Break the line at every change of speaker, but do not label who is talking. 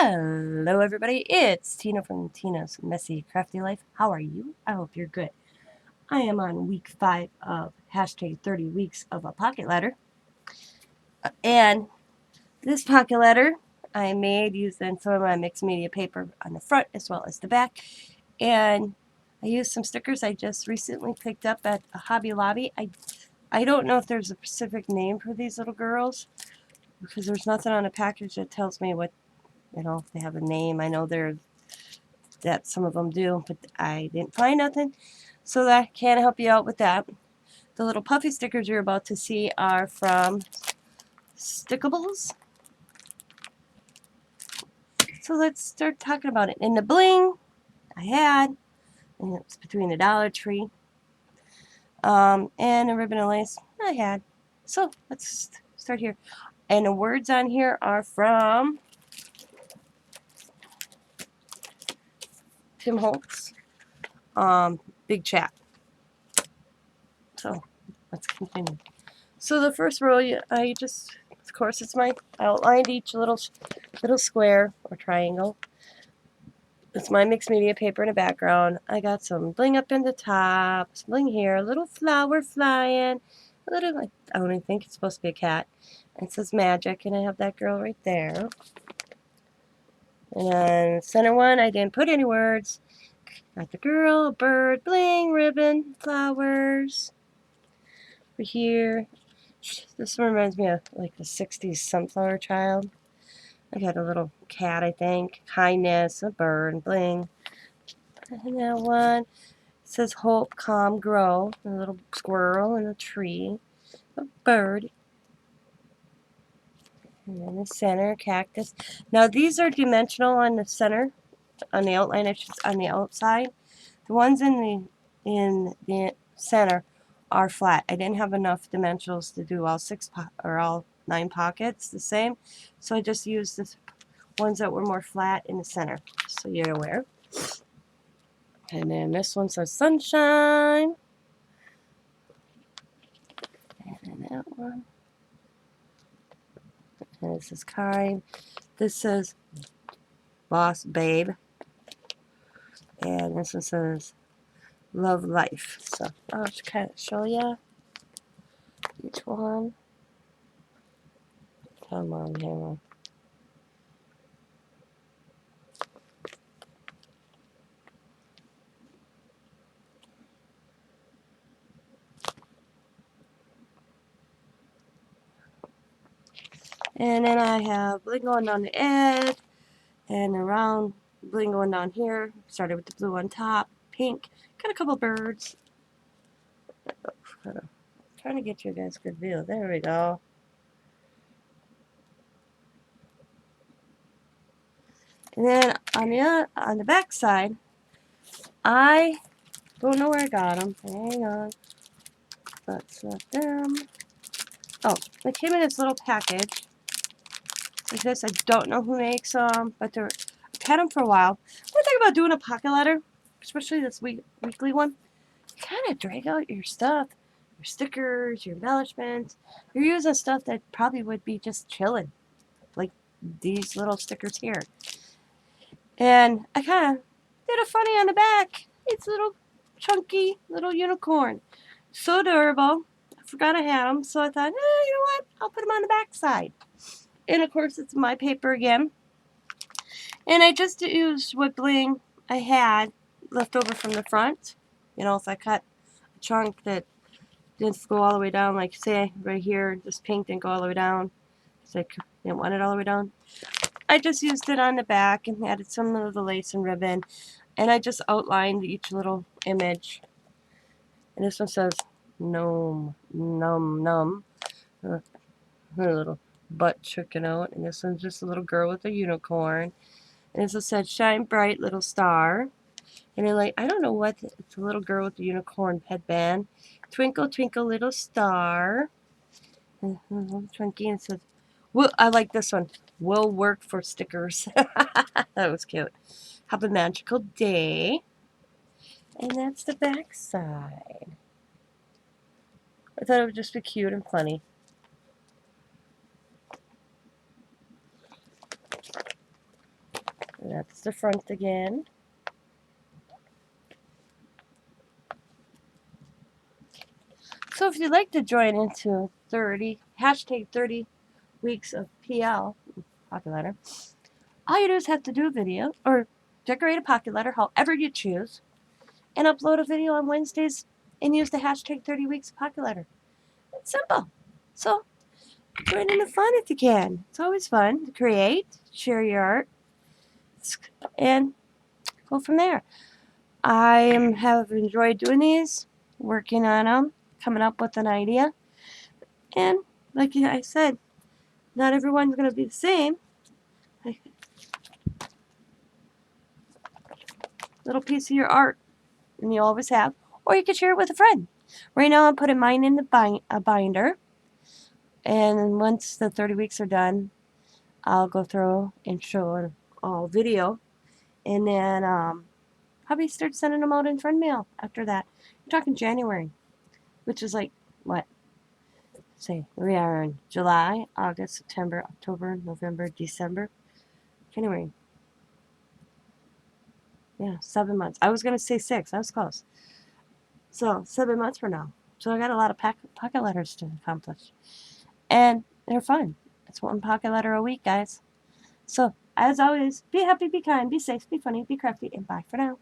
Hello everybody, it's Tina from Tina's Messy Crafty Life. How are you? I hope you're good. I am on week 5 of hashtag 30 weeks of a pocket letter. And this pocket letter I made using some of my mixed media paper on the front as well as the back. And I used some stickers I just recently picked up at a Hobby Lobby. I don't know if there's a specific name for these little girls because there's nothing on the package that tells me what, if they have a name. I know that some of them do, but I didn't find nothing, so that can't help you out with that. The little puffy stickers you're about to see are from Stickables. So let's start talking about it. And the bling I had, and it was between the Dollar Tree, and the ribbon and lace I had. So let's start here. And the words on here are from Tim Holtz, Big Chat. So let's continue. So the first row, of course, I outlined each little square or triangle. It's my mixed media paper in the background. I got some bling up in the top, some bling here, a little flower flying, I don't even think it's supposed to be a cat. And it says magic, and I have that girl right there. And then the center one, I didn't put any words. Got the girl, a bird, bling, ribbon, flowers. Over here, this one reminds me of like the 60s sunflower child. I got a little cat, I think. Kindness, a bird, bling. And that one says hope, calm, grow. A little squirrel and a tree. A bird. And then the center, cactus. Now these are dimensional on the center, on the outline, on the outside. The ones in the center are flat. I didn't have enough dimensionals to do all 9 pockets the same, so I just used the ones that were more flat in the center, so you're aware. And then this one says sunshine, and then that one, and this is kind. This says boss babe, and this one says love life. So I'll just kind of show you each one. Come on, here. And then I have bling going down the edge, and around bling going down here. Started with the blue on top, pink. Got a couple birds. Trying to get you guys a good view. There we go. And then on the back side, I don't know where I got them. Hang on. Let's let them. Oh, they came in this little package. Like this. I don't know who makes them, but I've had them for a while. One thing about doing a pocket letter, especially this weekly one, you kind of drag out your stuff, your stickers, your embellishments. You're using stuff that probably would be just chilling, like these little stickers here. And I kind of did a funny on the back. It's a little chunky little unicorn. So adorable. I forgot I had them, so I thought, you know what? I'll put them on the back side. And of course, it's my paper again. And I just used what bling I had left over from the front. If I cut a chunk that didn't go all the way down, like say right here, this pink didn't go all the way down, so I didn't want it all the way down. I just used it on the back and added some of the lace and ribbon, and I just outlined each little image. And this one says gnome, num num, her little butt chicken out, and this one's just a little girl with a unicorn. And this one said shine bright little star. And then I don't know what, it's a little girl with a unicorn headband. Twinkle twinkle little star. And a little chunky, and it says, well, I like this one. Will work for stickers. That was cute. Have a magical day. And that's the back side. I thought it would just be cute and funny. That's the front again. So if you'd like to join into hashtag 30 weeks of PL, pocket letter, all you do is have to do a video or decorate a pocket letter however you choose and upload a video on Wednesdays and use the hashtag 30 weeks of pocket letter. It's simple. So join in the fun if you can. It's always fun to create, share your art, and go from there. I have enjoyed doing these, working on them, coming up with an idea. And like I said, not everyone's going to be the same. Little piece of your art, and you always have. Or you could share it with a friend. Right now I'm putting mine in a binder. And once the 30 weeks are done, I'll go through and show it all video. And then probably start sending them out in friend mail after that. I'm talking January, which is like, what? Say, we are in July, August, September, October, November, December, January. Yeah, 7 months. I was going to say 6. I was close. So, 7 months from now. So I got a lot of pocket letters to accomplish. And they're fun. It's one pocket letter a week, guys. So, as always, be happy, be kind, be safe, be funny, be crafty, and bye for now.